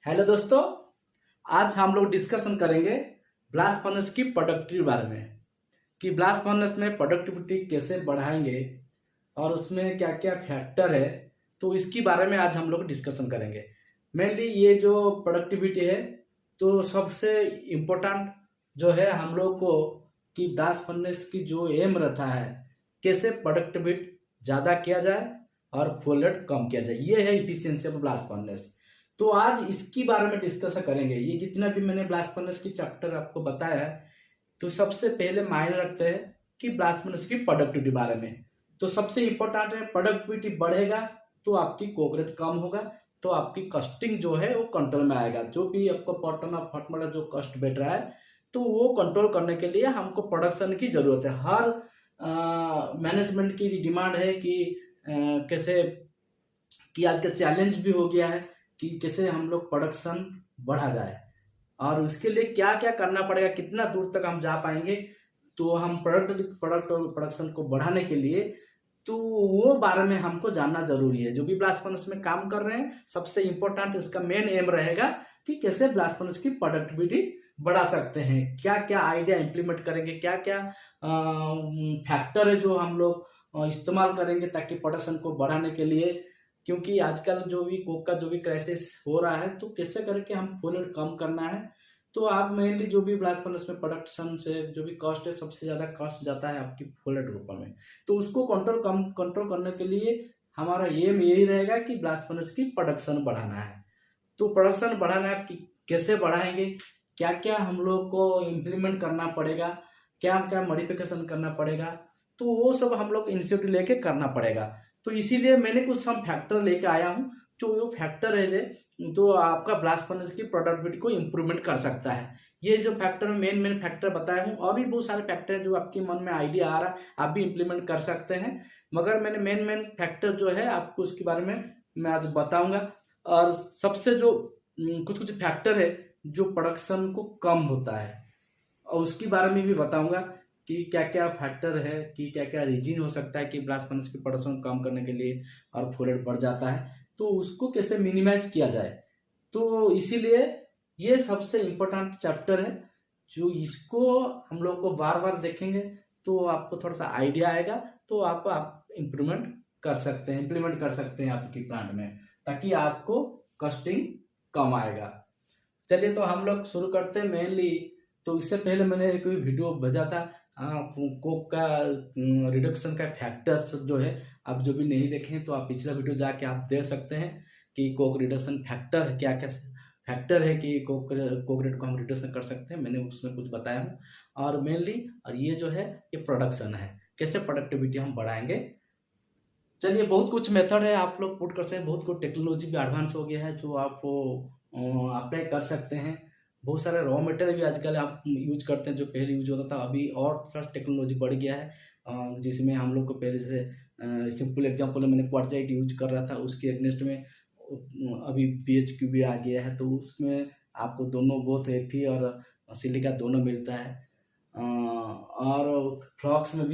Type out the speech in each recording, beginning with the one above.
Hello दोस्तों, आज हम लोग डिस्कशन करेंगे ब्लास्ट फर्नेस की प्रोडक्टिविटी बारे में कि ब्लास्ट फर्नेस में प्रोडक्टिविटी कैसे बढ़ाएंगे और उसमें क्या क्या फैक्टर है। तो इसकी बारे में आज हम लोग डिस्कशन करेंगे। मेनली ये जो प्रोडक्टिविटी है, तो सबसे इम्पोर्टेंट जो है हम लोग को कि ब्लास्ट फर्नेस की जो एम रहता है, कैसे प्रोडक्टिविटी ज़्यादा किया जाए और फ्लो रेट कम किया जाए। ये है इफिशियंसी ऑफ ब्लास्ट फर्नेस। तो आज इसकी बारे में डिस्कस करेंगे। ये जितना भी मैंने ब्लास्ट फर्नेस की चैप्टर आपको बताया है, तो सबसे पहले मायने रखते हैं कि ब्लास्ट फर्नेस की प्रोडक्टिविटी बारे में। तो सबसे इंपॉर्टेंट है, प्रोडक्टिविटी बढ़ेगा तो आपकी कोक रेट कम होगा, तो आपकी कस्टिंग जो है वो कंट्रोल में आएगा। जो भी आपको पॉटन ऑफ फटमला जो कस्ट बैठ रहा है, तो वो कंट्रोल करने के लिए हमको प्रोडक्शन की जरूरत है। हर मैनेजमेंट की डिमांड है कि कैसे कि आज का चैलेंज भी हो गया है कि कैसे हम लोग प्रोडक्शन बढ़ा जाए और उसके लिए क्या क्या करना पड़ेगा, कितना दूर तक हम जा पाएंगे। तो हम प्रोडक्ट और प्रोडक्शन को बढ़ाने के लिए, तो वो बारे में हमको जानना जरूरी है। जो भी ब्लास्ट फर्नेस में काम कर रहे हैं, सबसे इम्पोर्टेंट उसका मेन एम रहेगा कि कैसे ब्लास्ट फर्नेस की प्रोडक्टिविटी बढ़ा सकते हैं, क्या क्या आइडिया इंप्लीमेंट करेंगे, क्या क्या फैक्टर है जो हम लोग इस्तेमाल करेंगे ताकि प्रोडक्शन को बढ़ाने के लिए। क्योंकि आजकल जो भी कोक का जो भी क्राइसिस हो रहा है, तो कैसे करके हम फ्लो रेट कम करना है। तो आप मेनली जो भी ब्लास्ट फर्नेस में प्रोडक्शन से जो भी कॉस्ट है, सबसे ज़्यादा कॉस्ट जाता है आपकी फ्लो रेट ऊपर में। तो उसको कंट्रोल करने के लिए हमारा एम यही रहेगा कि ब्लास्ट फर्नेस की प्रोडक्शन बढ़ाना है। तो प्रोडक्शन बढ़ाना कैसे बढ़ाएंगे, क्या क्या हम लोग को इम्प्लीमेंट करना पड़ेगा, क्या क्या मॉडिफिकेशन करना पड़ेगा, तो वो सब हम लोग इनिशिएटिव लेके करना पड़ेगा। तो इसीलिए मैंने कुछ सम फैक्टर लेके आया हूँ, जो वो फैक्टर है जो आपका ब्लास्ट फर्नेस की प्रोडक्टिविटी को इम्प्रूवमेंट कर सकता है। ये जो फैक्टर मेन फैक्टर बताया हूँ, और भी बहुत सारे फैक्टर हैं जो आपके मन में आइडिया आ रहा है, आप भी इम्प्लीमेंट कर सकते हैं। मगर मैंने मेन फैक्टर जो है आपको उसके बारे में मैं आज बताऊंगा। और सबसे जो कुछ कुछ फैक्टर है जो प्रोडक्शन को कम होता है, और उसके बारे में भी बताऊंगा कि क्या क्या फैक्टर है, कि क्या क्या रीजन हो सकता है कि ब्लास्ट फर्नेस की प्रोडक्शन कम करने के लिए और फ्लो रेट बढ़ जाता है, तो उसको कैसे मिनिमाइज किया जाए। तो इसीलिए ये सबसे इम्पोर्टेंट चैप्टर है, जो इसको हम लोग को बार बार देखेंगे तो आपको थोड़ा सा आइडिया आएगा, तो आप इम्प्लीमेंट कर सकते हैं आपकी प्लांट में, ताकि आपको कस्टिंग कम आएगा। चलिए, तो हम लोग शुरू करते हैं मेनली। तो इससे पहले मैंने एक वीडियो भेजा था कोक का रिडक्शन का फैक्टर्स जो है। आप जो भी नहीं देखें तो आप पिछला वीडियो जाके आप देख सकते हैं कि कोक रिडक्शन फैक्टर क्या क्या फैक्टर है कि कोक रेट को हम रिडक्शन कर सकते हैं। मैंने उसमें कुछ बताया हूँ। और मेनली और ये जो है ये प्रोडक्शन है, कैसे प्रोडक्टिविटी हम बढ़ाएंगे। चलिए, बहुत कुछ मेथड है आप लोग पुट कर सकते हैं, बहुत कुछ टेक्नोलॉजी भी एडवांस हो गया है जो आप अप्लाई कर सकते हैं। बहुत सारे रॉ मटेरियल भी आजकल आप यूज करते हैं, जो पहले यूज होता था, अभी और थोड़ा टेक्नोलॉजी बढ़ गया है। जिसमें हम लोग को पहले से सिंपल एग्जांपल मैंने क्वार्टजाइट यूज कर रहा था, उसके अगेंस्ट में अभी BHQ भी आ गया है। तो उसमें आपको दोनों बोथ Fe और सिलिका दोनों मिलता है। और फ्लॉक्स में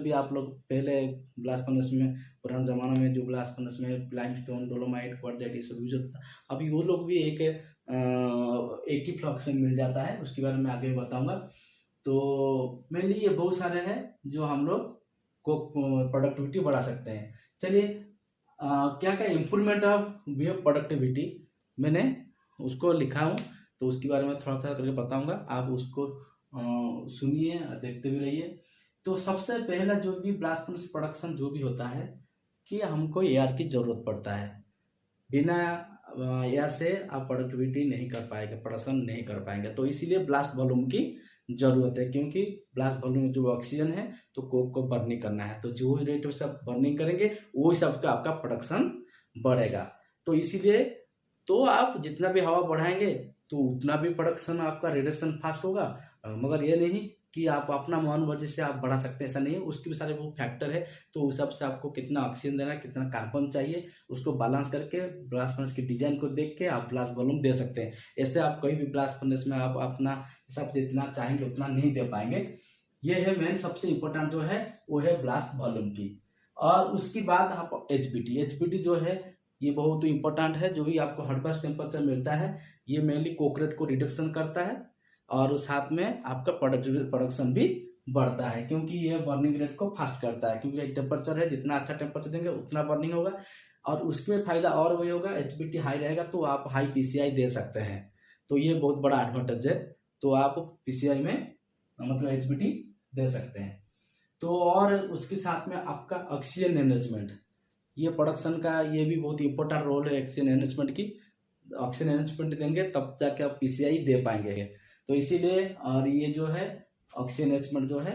भी आप लोग पहले ब्लास्ट फर्नेस में, पुराने ज़माना में जो ब्लास्ट फर्नेस में लाइमस्टोन, डोलोमाइट, क्वार्टजाइट ये सब यूज होता था, अभी वो लोग भी एक ही फ्लॉक्स में मिल जाता है। उसके बारे में आगे बताऊंगा। तो मेनली ये बहुत सारे हैं जो हम लोग को प्रोडक्टिविटी बढ़ा सकते हैं। चलिए, क्या क्या इम्प्रूवमेंट ऑफ प्रोडक्टिविटी मैंने उसको लिखा हूँ, तो उसके बारे में थोड़ा सा करके बताऊंगा। आप उसको सुनिए, देखते भी रहिए। तो सबसे पहला जो भी ब्लास्ट फर्नेस प्रोडक्शन जो भी होता है, कि हमको एयर की ज़रूरत पड़ता है। बिना एयर से आप प्रोडक्टिविटी नहीं कर पाएंगे, प्रोडक्शन नहीं कर पाएंगे। तो इसीलिए ब्लास्ट वॉल्यूम की ज़रूरत है, क्योंकि ब्लास्ट वॉल्यूम में जो ऑक्सीजन है तो कोक को बर्निंग करना है, तो जो रेट से आप बर्निंग करेंगे वो हिसाब का आपका प्रोडक्शन बढ़ेगा। तो इसीलिए तो आप जितना भी हवा बढ़ाएंगे तो उतना भी प्रोडक्शन आपका रिडक्शन फास्ट होगा। मगर ये नहीं कि आप अपना मन मर्जी से आप बढ़ा सकते हैं, ऐसा नहीं है। उसके भी सारे वो फैक्टर है, तो उस हिसाब से आपको कितना ऑक्सीजन देना है, कितना कार्बन चाहिए, उसको बैलेंस करके ब्लास्ट फर्नेस की डिजाइन को देख के आप ब्लास्ट वॉल्यूम दे सकते हैं। ऐसे आप कोई भी ब्लास्ट फर्नेस में आप अपना हिसाब जितना चाहेंगे उतना नहीं दे पाएंगे। ये है मेन सबसे इम्पोर्टेंट जो है, वो है ब्लास्ट वॉल्यूम की। और उसके बाद आप HBT जो है ये बहुत इंपॉर्टेंट है। जो भी आपको हर्बस टेम्परेचर मिलता है ये मेनली कोक रेट को रिडक्शन करता है और साथ में आपका प्रोडक्शन भी बढ़ता है, क्योंकि ये बर्निंग रेट को फास्ट करता है। क्योंकि एक टेम्परेचर है, जितना अच्छा टेम्परेचर देंगे उतना बर्निंग होगा और उसमें फायदा और वही होगा, एचबीटी हाई रहेगा तो आप हाई पीसीआई दे सकते हैं। तो ये बहुत बड़ा एडवांटेज है। तो आप पीसीआई में मतलब एचबीटी दे सकते हैं। तो और उसके साथ में आपका ऑक्सीजन मैनेजमेंट, ये प्रोडक्शन का ये भी बहुत इंपॉर्टेंट रोल है ऑक्सीजन मैनेजमेंट की। ऑक्सीजन मैनेजमेंट देंगे तब जाके आप पीसीआई दे पाएंगे। तो इसीलिए और ये जो है ऑक्सीजन मैनेजमेंट जो है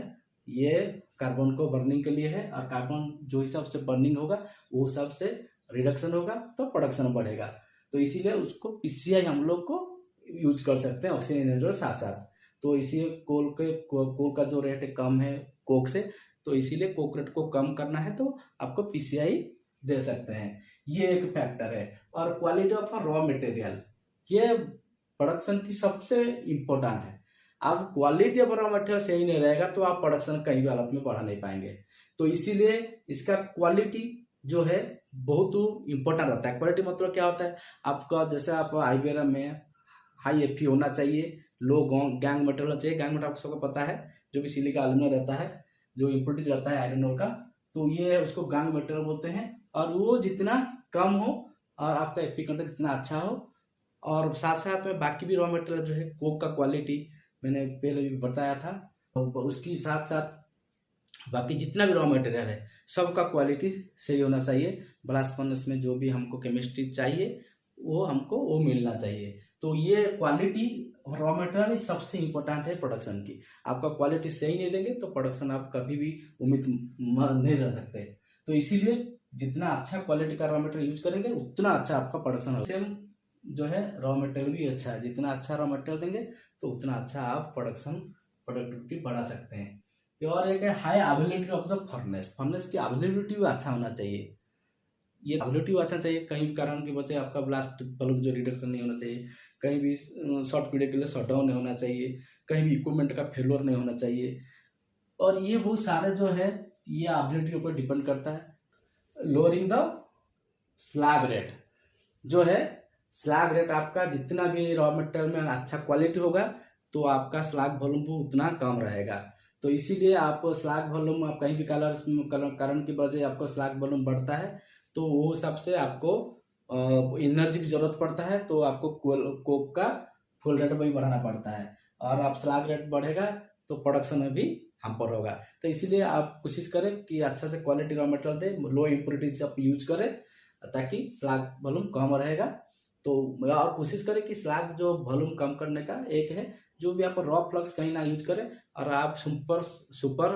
ये कार्बन को बर्निंग के लिए है, और कार्बन जो हिसाब से बर्निंग होगा वो हिसाब से रिडक्शन होगा तो प्रोडक्शन बढ़ेगा। तो इसीलिए उसको पीसीआई हम लोग को यूज कर सकते हैं ऑक्सीजन मैनेजमेंट साथ साथ। तो इसीलिए कोल का जो रेट कम है कोक से, तो इसीलिए कोक रेट को कम करना है तो आपको पीसीआई दे सकते हैं। ये एक फैक्टर है। और क्वालिटी ऑफ रॉ मटेरियल, ये प्रोडक्शन की सबसे इम्पोर्टेंट है। आप क्वालिटी ऑफ रॉ मटेरियल सही नहीं रहेगा तो आप प्रोडक्शन कहीं भी हालत में बढ़ा नहीं पाएंगे। तो इसीलिए इसका क्वालिटी जो है बहुत इंपॉर्टेंट रहता है। क्वालिटी मतलब क्या होता है आपका, जैसे आप आईबीआरएम में हाई एफई होना चाहिए, लो गैंग मेटल होना चाहिए। गैंग मेटल आप सबको पता है, जो भी सिलिका एल्यूमिनियम रहता है, जो इम्प्योरिटीज रहता है आयरन ओर का, तो ये उसको गैंग मेटल बोलते हैं। और वो जितना कम हो और आपका एफई कंटेंट जितना अच्छा हो, और साथ साथ में बाकी भी रॉ मटेरियल जो है कोक का क्वालिटी मैंने पहले भी बताया था, तो उसकी साथ साथ बाकी जितना भी रॉ मटेरियल है सबका क्वालिटी सही होना चाहिए। ब्लास्ट फर्नेस में जो भी हमको केमिस्ट्री चाहिए वो हमको वो मिलना चाहिए। तो ये क्वालिटी रॉ मटेरियल सबसे इम्पोर्टेंट है प्रोडक्शन की। आपका क्वालिटी सही नहीं देंगे तो प्रोडक्शन आप कभी भी उम्मीद नहीं रह सकते। तो इसीलिए जितना अच्छा क्वालिटी का रॉ मटेरियल यूज करेंगे उतना अच्छा आपका प्रोडक्शन होगा। सेम जो है रॉ मटेरियल भी अच्छा है, जितना अच्छा रॉ मटेरियल देंगे तो उतना अच्छा आप प्रोडक्टिविटी बढ़ा सकते हैं। और एक है high availability of the furnace, furnace की अवेलेबिलिटी भी अच्छा होना चाहिए। ये अवेलेबिलिटी अच्छा चाहिए, कहीं भी कारण की वजह आपका ब्लास्ट बल्ब जो रिडक्शन नहीं होना चाहिए, कहीं भी शॉर्ट पीरियड के लिए शट डाउन नहीं होना चाहिए, कहीं भी इक्विपमेंट का फेलियर नहीं होना चाहिए। और ये बहुत सारे जो है ये अवेलेबिलिटी के ऊपर डिपेंड करता है। लोअरिंग द स्लैग रेट जो है, स्लैग रेट आपका जितना भी रॉ मटेरियल में अच्छा क्वालिटी होगा तो आपका स्लैग वॉल्यूम भी उतना कम रहेगा। तो इसीलिए आप स्लैग वॉल्यूम आप कहीं भी कारण की वजह आपको स्लैग वॉल्यूम बढ़ता है तो वो हिसाब से आपको एनर्जी की जरूरत पड़ता है, तो आपको कोक का फुल रेट भी बढ़ाना पड़ता है। और आप स्लैग रेट बढ़ेगा तो प्रोडक्शन में भी हैम्पर होगा। तो इसीलिए आप कोशिश करें कि अच्छा से क्वालिटी रॉ मटेरियल दे, लो इम्प्योरिटीज आप यूज करें ताकि स्लैग वॉल्यूम कम रहेगा। तो और कोशिश करें कि स्लैग जो वॉल्यूम कम करने का एक है, जो भी आप रॉ फ्लक्स कहीं ना यूज करें और आप सुपर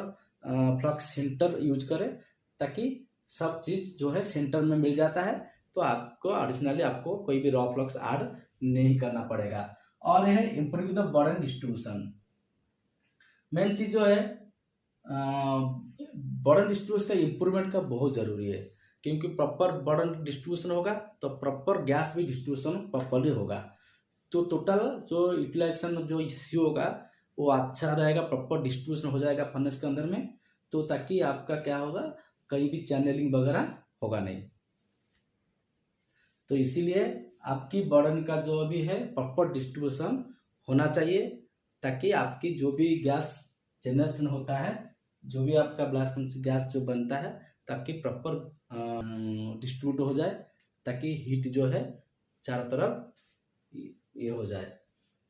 फ्लक्स सेंटर यूज करें, ताकि सब चीज जो है सेंटर में मिल जाता है तो आपको एडिशनली आपको कोई भी रॉ फ्लक्स ऐड नहीं करना पड़ेगा। और है improve the burden distribution. Main चीज जो है बर्डन डिस्ट्रीब्यूशन का इम्प्रूवमेंट का बहुत जरूरी है, क्योंकि प्रॉपर बर्डन डिस्ट्रीब्यूशन होगा तो प्रॉपर गैस भी डिस्ट्रीब्यूशन प्रॉपरली होगा। तो टोटल जो यूटिलाइजेशन जो इश्यू होगा वो अच्छा रहेगा, प्रॉपर डिस्ट्रीब्यूशन हो जाएगा फर्नेस के अंदर में, तो ताकि आपका क्या होगा कहीं भी चैनलिंग वगैरह होगा नहीं। तो इसीलिए आपकी बर्डन का जो भी है प्रॉपर डिस्ट्रीब्यूशन होना चाहिए, ताकि आपकी जो भी गैस जनरेशन होता है, जो भी आपका ब्लास्ट गैस जो बनता है, ताकि प्रॉपर डिस्ट्रीब्यूट हो जाए, ताकि हीट जो है चारों तरफ ये हो जाए।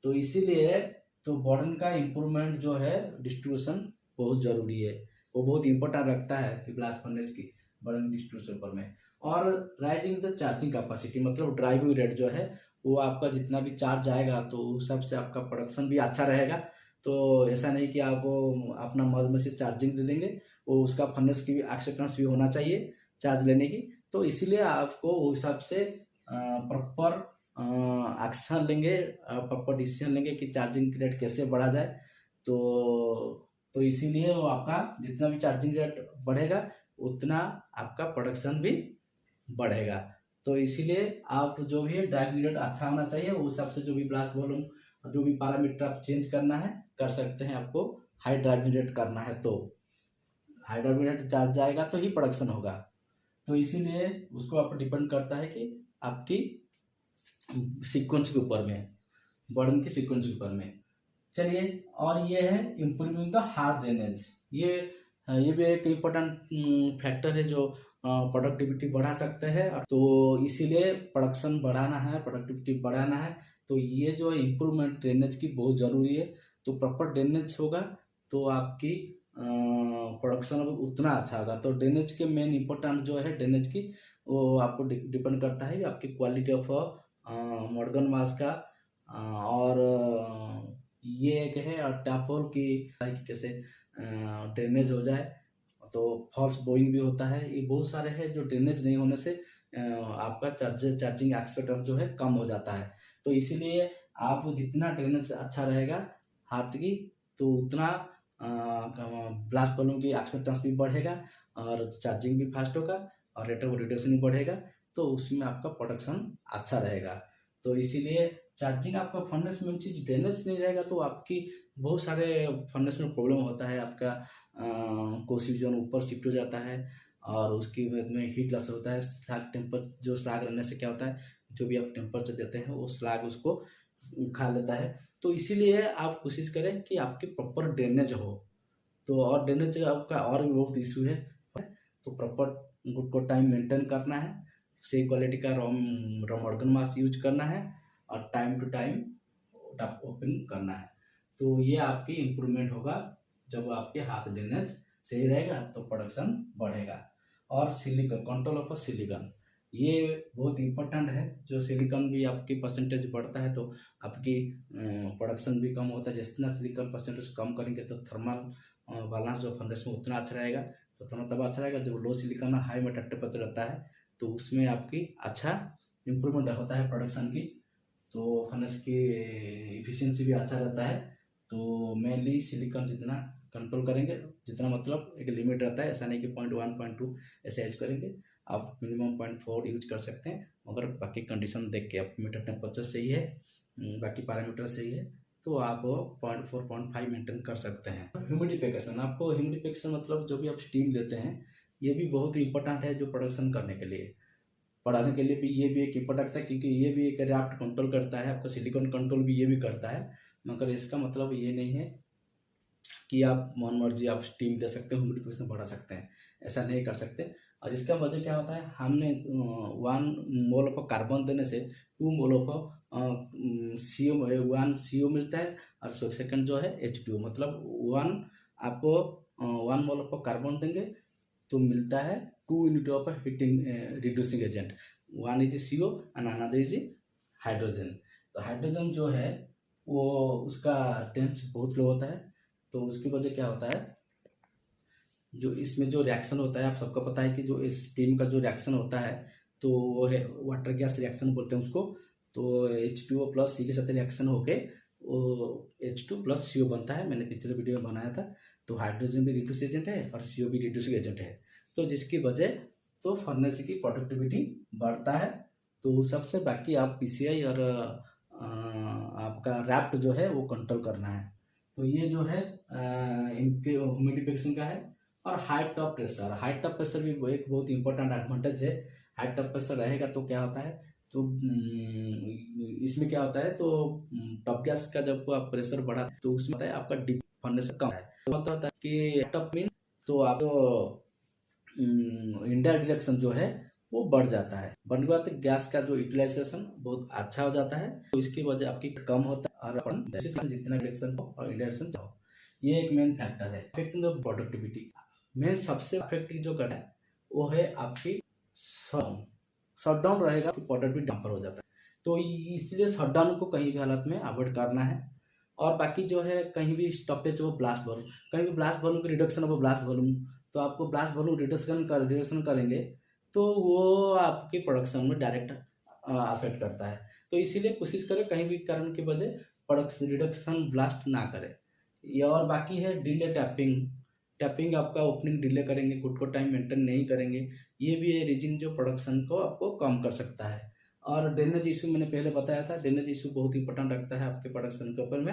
तो इसीलिए तो बर्डन का इम्प्रूवमेंट जो है डिस्ट्रीब्यूशन बहुत ज़रूरी है, वो बहुत इंपॉर्टेंट रखता है ब्लास्ट फर्नेस की बर्डन डिस्ट्रीब्यूशन पर में। और राइजिंग द चार्जिंग कैपेसिटी मतलब ड्राइविंग रेट जो है वो आपका जितना भी चार्ज आएगा तो उस हिसाब से आपका प्रोडक्शन भी अच्छा रहेगा। तो ऐसा नहीं कि आप अपना मर्जी से चार्जिंग दे देंगे, वो उसका फर्नेस की भी एक्सेप्टेंस भी होना चाहिए चार्ज लेने की। तो इसीलिए आपको उस हिसाब से प्रॉपर एक्शन लेंगे, प्रॉपर डिसीजन लेंगे कि चार्जिंग रेट कैसे बढ़ा जाए। तो इसीलिए वो आपका जितना भी चार्जिंग रेट बढ़ेगा उतना आपका प्रोडक्शन भी बढ़ेगा। तो इसीलिए आप जो भी है ड्राइविंग रेट अच्छा होना चाहिए, उस हिसाब से जो भी ब्लास्ट वॉल्यूम जो भी पैरामीटर आप चेंज करना है कर सकते हैं। आपको हाई ड्राइविंग रेट करना है तो हाई ड्राइविंग रेट चार्ज जाएगा तो ही प्रोडक्शन होगा। तो इसीलिए उसको आप डिपेंड करता है कि आपकी सीक्वेंस के ऊपर में, बर्न के सीक्वेंस के ऊपर में। चलिए, और ये है इम्प्रूविंग द हार्ड ड्रेनेज। ये भी एक इम्पोर्टेंट फैक्टर है जो प्रोडक्टिविटी बढ़ा सकते हैं। तो इसीलिए प्रोडक्शन बढ़ाना है, प्रोडक्टिविटी बढ़ाना है, तो ये जो इम्प्रूवमेंट ड्रेनेज की बहुत ज़रूरी है। तो प्रॉपर ड्रेनेज होगा तो आपकी प्रोडक्शन उतना अच्छा होगा। तो ड्रेनेज के मेन इम्पोर्टेंट जो है ड्रेनेज की, वो आपको डिपेंड करता है आपकी क्वालिटी ऑफ मॉर्गन मास का। और ये एक है और टैप होल की कैसे ड्रेनेज हो जाए। तो फॉल्स बोइंग भी होता है। ये बहुत सारे हैं जो ड्रेनेज नहीं होने से आपका चार्जिंग एक्सपेक्टेशन जो है कम हो जाता है। तो इसीलिए आप जितना ड्रेनेज अच्छा रहेगा हाथ की, तो उतना ब्लास्ट बलून की एक्सपेक्टेंस भी बढ़ेगा और चार्जिंग भी फास्ट होगा और रेट ऑफ रोटेशन भी बढ़ेगा। तो उसमें आपका प्रोडक्शन अच्छा रहेगा। तो इसीलिए चार्जिंग आपका फर्नेस में चीज़ ड्रेनेज नहीं रहेगा तो आपकी बहुत सारे फर्नेस में प्रॉब्लम होता है। आपका कोसी जोन ऊपर शिफ्ट हो जाता है और उसकी वजह में हीट लॉस होता है। स्लैग रहने से क्या होता है, जो भी आप टेम्परेचर देते हैं वो स्लैग उसको खा लेता है। तो इसीलिए आप कोशिश करें कि आपकी प्रॉपर ड्रेनेज हो। तो और ड्रेनेज आपका और भी बहुत इशू है। तो प्रॉपर गुड को टाइम मेंटेन करना है, सही क्वालिटी का मॉर्गन मास यूज करना है और time to time tap open करना है। तो ये आपकी इम्प्रूवमेंट होगा जब आपके हाथ ड्रेनेज सही रहेगा तो प्रोडक्शन बढ़ेगा। और सिलिकॉन, कंट्रोल ऑफ सिलिकॉन, ये बहुत इम्पोर्टेंट है। जो सिलिकॉन भी आपकी परसेंटेज बढ़ता है तो आपकी प्रोडक्शन भी कम होता है। जितना सिलिकॉन परसेंटेज कम करेंगे तो थर्मल बैलेंस जो फर्नेस में उतना अच्छा रहेगा। तो तब अच्छा रहेगा। जब लो सिलिकॉन हाई में टेम्परेचर रहता है तो उसमें आपकी अच्छा इम्प्रूवमेंट होता है प्रोडक्शन की। तो फर्नेस की इफिशिएंसी भी अच्छा रहता है। तो मेनली सिलिकॉन जितना कंट्रोल करेंगे, जितना मतलब एक लिमिट रहता है, ऐसा नहीं कि 0.1 0.2 ऐसे यूज करेंगे। आप मिनिमम 0.4 यूज कर सकते हैं। मगर बाकी कंडीशन देख के, आप मीटर टेम्परेचर सही है, बाकी पैरामीटर सही है, तो आप 0.4 0.5 मेंटेन कर सकते हैं। ह्यूमिडिफिकेशन, आपको ह्यूमिडिफिकेशन मतलब जो भी आप स्टीम देते हैं, ये भी बहुत ही इंपॉर्टेंट है जो प्रोडक्शन करने के लिए, पढ़ाने के लिए भी ये भी एक इम्पोर्टेंट है। क्योंकि ये भी एक रैप्ट कंट्रोल करता है, आपका सिलिकॉन कंट्रोल भी ये भी करता है। मगर इसका मतलब ये नहीं है कि आप मन मर्जी आप स्टीम दे सकते हो, ह्यूमिडिफिकेशन बढ़ा सकते हैं, ऐसा नहीं कर सकते। और इसका वजह क्या होता है, हमने 1 मोल ऑफ कार्बन देने से 2 मोल ऑफ CO 1 CO मिलता है और सेकंड जो है H2O, मतलब 1 आपको 1 मोल ऑफ कार्बन देंगे तो मिलता है 2 unit of heating reducing agent. 1 is CO and another is hydrogen. तो हाइड्रोजन जो है वो उसका टेंस बहुत लो होता है। तो उसकी वजह क्या होता है, जो इसमें जो रिएक्शन होता है, आप सबको पता है कि जो स्टीम का जो रिएक्शन होता है तो वो है वाटर गैस रिएक्शन बोलते हैं उसको। तो H2O प्लस C के साथ रिएक्शन होके वो H2 प्लस CO बनता है। मैंने पिछले वीडियो में बनाया था। तो हाइड्रोजन भी रिड्यूस एजेंट है और CO भी रिड्यूसिंग एजेंट है। तो जिसकी वजह तो फर्नेस की प्रोडक्टिविटी बढ़ता है। तो सबसे बाकी आप PCI और आपका रैप्ट जो है वो कंट्रोल करना है। तो ये जो है इनके ह्यूमिडिफिकेशन का है। और height of pressure, height of pressure भी एक बहुत इंपॉर्टेंट एडवांटेज है। हाइट ऑफ प्रेशर रहेगा तो क्या होता है, तो इसमें क्या होता है, तो टॉप गैस का जब आप प्रेशर बढ़ा तो उसमें होता है आपका डीप फर्नेस कम है। तो होता है कि टॉप मीन तो आप इंडायरेक्ट रिएक्शन जो है वो बढ़ जाता है। बढ़ने के बाद गैस का जो यूटिलाइजेशन बहुत अच्छा हो जाता है। तो इसकी वजह आपकी कम होता है और अपन जितना रिएक्शन हो और इंडायरेक्शन हो, ये एक मेन फैक्टर है अफेक्टिंग द प्रोडक्टिविटी। मेन सबसे अफेक्टिव जो कर है वो है आपकी शटडाउन रहेगा तो प्रोडक्टिविटी डंपर हो जाता है। तो इसलिए शटडाउन को कहीं भी हालत में अवॉइड करना है। और बाकी जो है कहीं भी स्टॉपेज हो ब्लास्ट वॉल्यूम, कहीं भी ब्लास्ट वॉल्यूम की रिडक्शन हो ब्लास्ट वॉल्यूम, तो आपको ब्लास्ट वॉल्यूम रिडक्शन करेंगे तो वो आपके प्रोडक्शन में डायरेक्ट अफेक्ट करता है। तो इसीलिए कोशिश करें कहीं भी कारण की वजह प्रोडक्शन रिडक्शन ब्लास्ट ना करें। ये और बाकी है डिले टैपिंग आपका ओपनिंग डिले करेंगे, गुड को टाइम मेंटेन नहीं करेंगे, ये भी है रीजन जो प्रोडक्शन को आपको कम कर सकता है। और ड्रेनेज इशू मैंने पहले बताया था, ड्रेनेज इशू बहुत इंपॉर्टेंट रखता है आपके प्रोडक्शन के ऊपर में।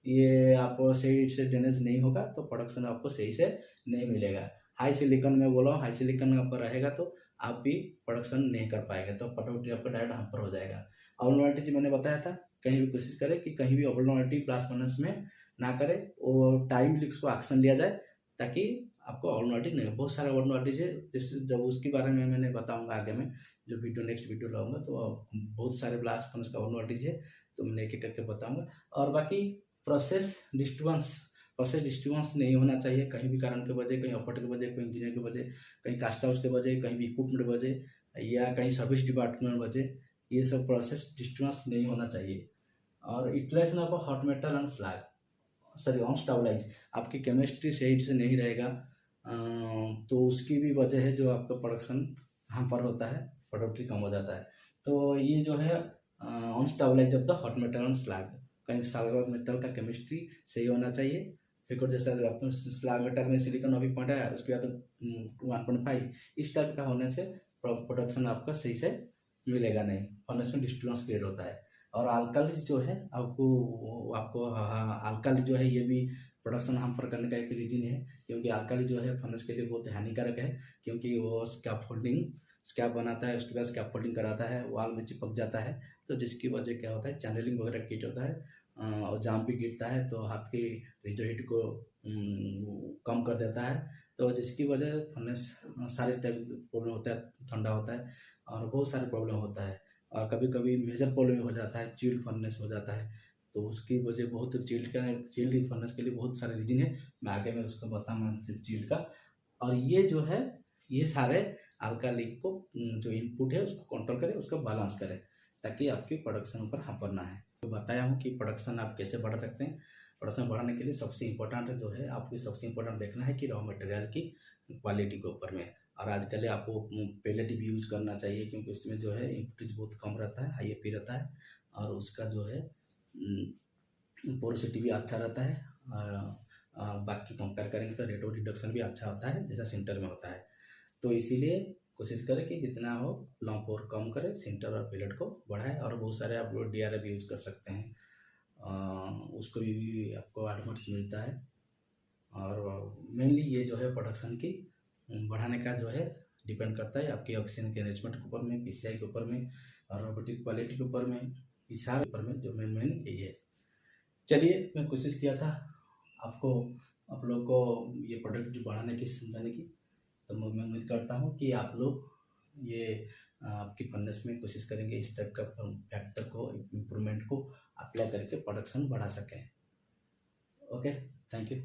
ये आपको सही से ड्रेनेज नहीं होगा तो प्रोडक्शन आपको सही से नहीं मिलेगा। हाई सिलिकॉन में बोला, हाई सिलिकॉन पर रहेगा तो आप भी प्रोडक्शन नहीं कर पाएंगे, तो प्रोडक्टिविटी आपका डायरेक्ट हैम्पर हो जाएगा। अबनॉर्मलिटी मैंने बताया था, कहीं भी कोशिश करें कि कहीं भी अबनॉर्मलिटी ब्लास्ट फर्नेस में ना करें, और टाइमली उसको एक्शन लिया जाए ताकि आपको अबनॉर्मलिटी नहीं हो। बहुत सारे अबनॉर्मलिटीज है, जैसे जब उसके बारे में मैंने बताऊंगा आगे में, जो वीडियो नेक्स्ट वीडियो लाऊंगा, तो बहुत सारे ब्लास्ट फर्नेस का अबनॉर्मलिटीज है, तो मैं एक एक करके बताऊंगा। और बाकी प्रोसेस डिस्टर्बेंस नहीं होना चाहिए कहीं भी कारण के वजह, कहीं ऑपरेटर की वजह, कहीं इंजीनियर की वजह, कहीं कास्ट हाउस के वजह, कहीं भी इक्विपमेंट वजह, या कहीं सर्विस डिपार्टमेंट वजह, ये सब प्रोसेस डिस्टर्बेंस नहीं होना चाहिए। और utilization of hot metal and slag, sorry unstabilize, आपकी केमिस्ट्री सही से नहीं रहेगा, तो उसकी भी वजह है जो आपका प्रोडक्शन हैम्पर होता है, प्रोडक्टिविटी कम हो जाता है। तो ये जो है unstabilise of the hot metal and slag, कहीं स्लैग मेटल का केमिस्ट्री सही होना चाहिए। फिर जैसा स्लैग मेटल में सिलिकॉन अभी पॉइंट है, उसके बाद 1.5, इस टाइप का होने से प्रोडक्शन आपका सही से मिलेगा नहीं, फर्नेस में डिस्टर्बेंस क्रिएट होता है। और अल्कालीज जो है आपको आपको अल्काली जो है, ये भी प्रोडक्शन हैम्पर करने का एक रीजन है, क्योंकि अल्काली जो है फर्नेस के लिए बहुत हानिकारक है, क्योंकि वो स्कैप बनाता है, उसके बाद स्कैफोल्डिंग कराता है, वॉल में चिपक जाता है, तो जिसकी वजह क्या होता है, चैनलिंग वगैरह किट होता है, और जाम भी गिरता है, तो हाथ की रिजिडिटी को कम कर देता है, तो जिसकी वजह फर्नेस सारे टाइप प्रॉब्लम होता है, ठंडा होता है और बहुत सारे प्रॉब्लम होता है। और कभी कभी मेजर प्रॉब्लम हो जाता है, चिल्ड फर्नेस हो जाता है, तो उसकी वजह बहुत चिल्ड फर्नेस के लिए बहुत सारे रीजन है, मैं आगे में उसको बताऊंगा सिर्फ चिल्ड का। और ये जो है, ये सारे अल्काली को जो इनपुट है उसको कंट्रोल करे, उसको बैलेंस करे, ताकि आपकी प्रोडक्शन ऊपर हैम्पर ना है। तो बताया हूँ कि प्रोडक्शन आप कैसे बढ़ा सकते हैं। प्रोडक्शन बढ़ाने के लिए सबसे इम्पोर्टेंट जो है, आपकी सबसे इम्पोर्टेंट देखना है कि रॉ मटेरियल की क्वालिटी के ऊपर में, और आजकल आपको पेलेट भी यूज करना चाहिए, क्योंकि उसमें जो है इनपुट बहुत कम रहता है, IFP रहता है, और उसका जो है पोरोसिटी भी अच्छा रहता है, और बाकी कंपेयर करेंगे तो रेट ऑफ रिडक्शन भी अच्छा होता है, जैसा सेंटर में होता है। तो इसीलिए कोशिश करें कि जितना हो लॉन्ग पोर कम करें, सेंटर और पेलेट को बढ़ाएं। और बहुत सारे आप लोग DRF यूज कर सकते हैं, उसको भी आपको एडवांस मिलता है। और मेनली ये जो है प्रोडक्शन की बढ़ाने का जो है डिपेंड करता है आपकी ऑक्सीजन के मैनेजमेंट के ऊपर में, PCI के ऊपर में, और रोबोटिक क्वालिटी के ऊपर में, इस सारे ऊपर में जो मेन यही है। चलिए, मैं कोशिश किया था आपको, आप लोग को ये प्रोडक्ट बढ़ाने की, समझाने की, तो मैं उम्मीद करता हूँ कि आप लोग ये आपकी फर्नेस में कोशिश करेंगे इस टाइप का फैक्टर को, इम्प्रूवमेंट को अप्लाई करके प्रोडक्शन बढ़ा सकें। Okay, thank you.